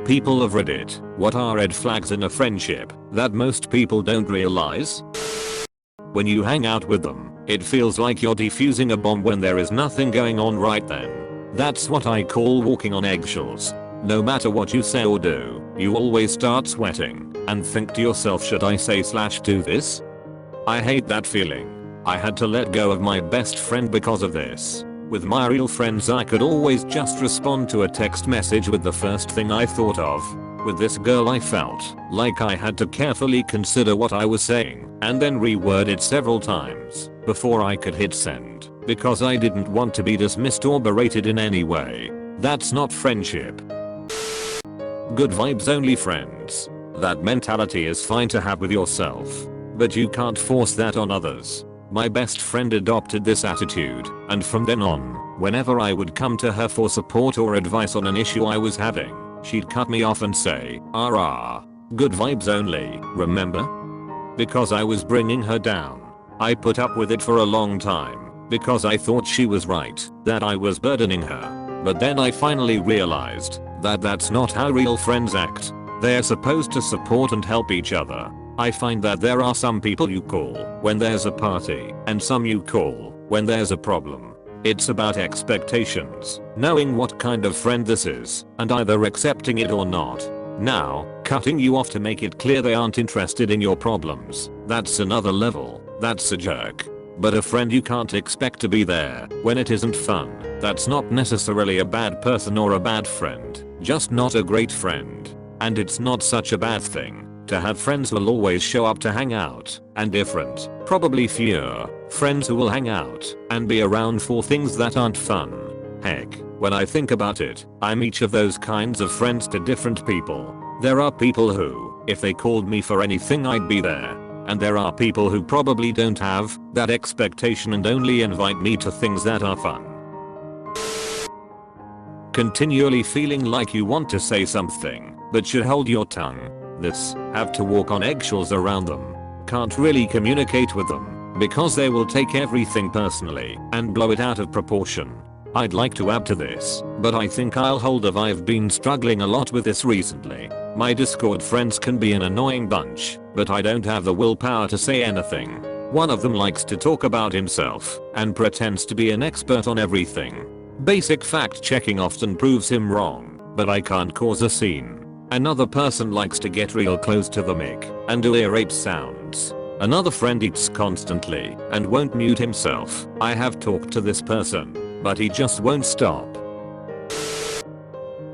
people of Reddit, what are red flags in a friendship that most people don't realize? When you hang out with them, it feels like you're defusing a bomb when there is nothing going on right then. That's what I call walking on eggshells. No matter what you say or do, you always start sweating and think to yourself, should I say/do this? I hate that feeling. I had to let go of my best friend because of this. With my real friends I could always just respond to a text message with the first thing I thought of. With this girl I felt like I had to carefully consider what I was saying and then reword it several times before I could hit send, because I didn't want to be dismissed or berated in any way. That's not friendship. Good vibes only friends. That mentality is fine to have with yourself, but you can't force that on others. My best friend adopted this attitude, and from then on, whenever I would come to her for support or advice on an issue I was having, she'd cut me off and say, good vibes only, remember? Because I was bringing her down. I put up with it for a long time, because I thought she was right, that I was burdening her. But then I finally realized that that's not how real friends act. They're supposed to support and help each other. I find that there are some people you call when there's a party and some you call when there's a problem. It's about expectations, knowing what kind of friend this is, and either accepting it or not. Now, cutting you off to make it clear they aren't interested in your problems, that's another level. That's a jerk. But a friend you can't expect to be there when it isn't fun, that's not necessarily a bad person or a bad friend, just not a great friend. And it's not such a bad thing to have friends who'll always show up to hang out, and different, probably fewer, friends who will hang out and be around for things that aren't fun. Heck, when I think about it, I'm each of those kinds of friends to different people. There are people who, if they called me for anything I'd be there. And there are people who probably don't have that expectation and only invite me to things that are fun. Continually feeling like you want to say something, but should hold your tongue. This, have to walk on eggshells around them. Can't really communicate with them, because they will take everything personally and blow it out of proportion. I'd like to add to this, but I think I'll hold off. I've been struggling a lot with this recently. My Discord friends can be an annoying bunch, but I don't have the willpower to say anything. One of them likes to talk about himself and pretends to be an expert on everything. Basic fact checking often proves him wrong, but I can't cause a scene. Another person likes to get real close to the mic and do ear rape sounds. Another friend eats constantly and won't mute himself. I have talked to this person, but he just won't stop.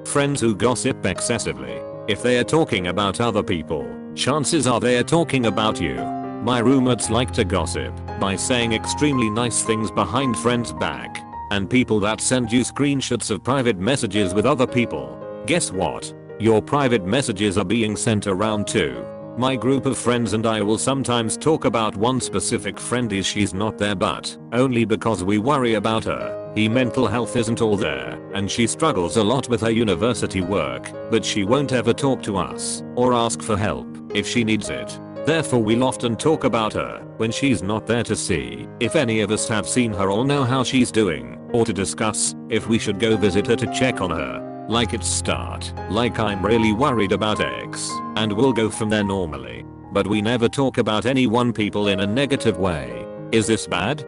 Friends who gossip excessively. If they are talking about other people, chances are they are talking about you. My roommates like to gossip by saying extremely nice things behind friends' back, and people that send you screenshots of private messages with other people. Guess what? Your private messages are being sent around too. My group of friends and I will sometimes talk about one specific friend as she's not there, but only because we worry about her. Her mental health isn't all there, and she struggles a lot with her university work, but she won't ever talk to us or ask for help if she needs it. Therefore we'll often talk about her when she's not there to see if any of us have seen her or know how she's doing, or to discuss if we should go visit her to check on her. Like it's start, like I'm really worried about X, and we'll go from there normally. But we never talk about any one people in a negative way. Is this bad?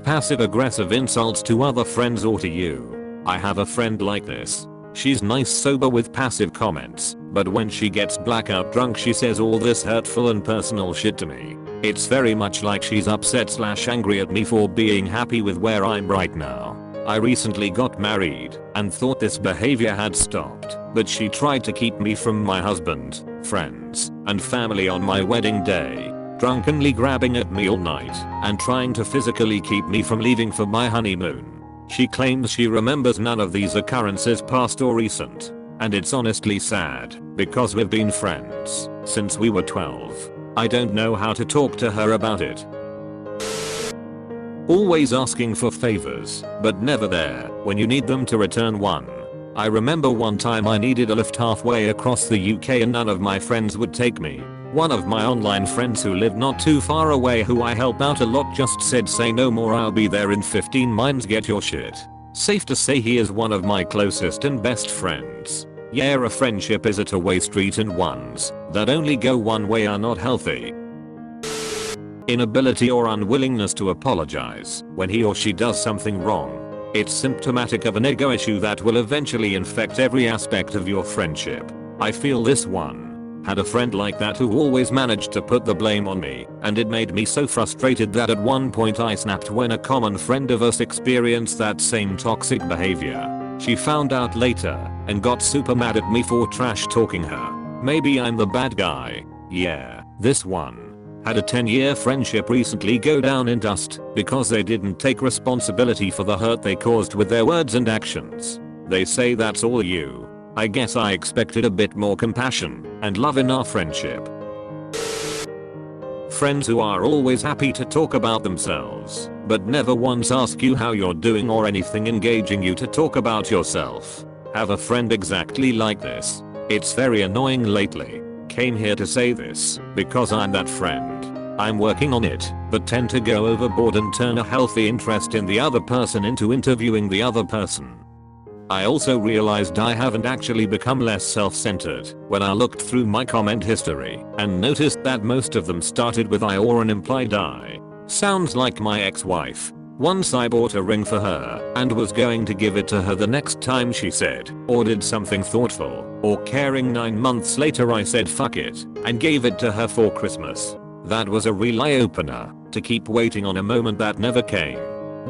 Passive aggressive insults to other friends or to you. I have a friend like this. She's nice sober with passive comments, but when she gets blackout drunk she says all this hurtful and personal shit to me. It's very much like she's upset/angry at me for being happy with where I'm right now. I recently got married and thought this behavior had stopped, but she tried to keep me from my husband, friends, and family on my wedding day, drunkenly grabbing at me all night and trying to physically keep me from leaving for my honeymoon. She claims she remembers none of these occurrences past or recent, and it's honestly sad because we've been friends since we were 12. I don't know how to talk to her about it. Always asking for favors, but never there when you need them to return one. I remember one time I needed a lift halfway across the UK and none of my friends would take me. One of my online friends who lived not too far away, who I help out a lot, just said, "Say no more, I'll be there in 15 minutes, get your shit." Safe to say he is one of my closest and best friends. Yeah, a friendship is a two-way street and ones that only go one way are not healthy. Inability or unwillingness to apologize when he or she does something wrong. It's symptomatic of an ego issue that will eventually infect every aspect of your friendship. I feel this one. Had a friend like that who always managed to put the blame on me, and it made me so frustrated that at one point I snapped when a common friend of us experienced that same toxic behavior. She found out later and got super mad at me for trash talking her. Maybe I'm the bad guy. Yeah, this one. Had a 10-year friendship recently go down in dust because they didn't take responsibility for the hurt they caused with their words and actions. They say that's all you. I guess I expected a bit more compassion and love in our friendship. Friends who are always happy to talk about themselves, but never once ask you how you're doing or anything engaging you to talk about yourself. Have a friend exactly like this. It's very annoying lately. Came here to say this because I'm that friend. I'm working on it, but tend to go overboard and turn a healthy interest in the other person into interviewing the other person. I also realized I haven't actually become less self-centered when I looked through my comment history and noticed that most of them started with I or an implied I. Sounds like my ex-wife. Once I bought a ring for her and was going to give it to her the next time she said or did something thoughtful or caring. 9 months later I said fuck it and gave it to her for Christmas. That was a real eye-opener to keep waiting on a moment that never came.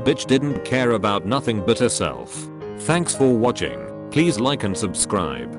Bitch didn't care about nothing but herself. Thanks for watching. Please like and subscribe.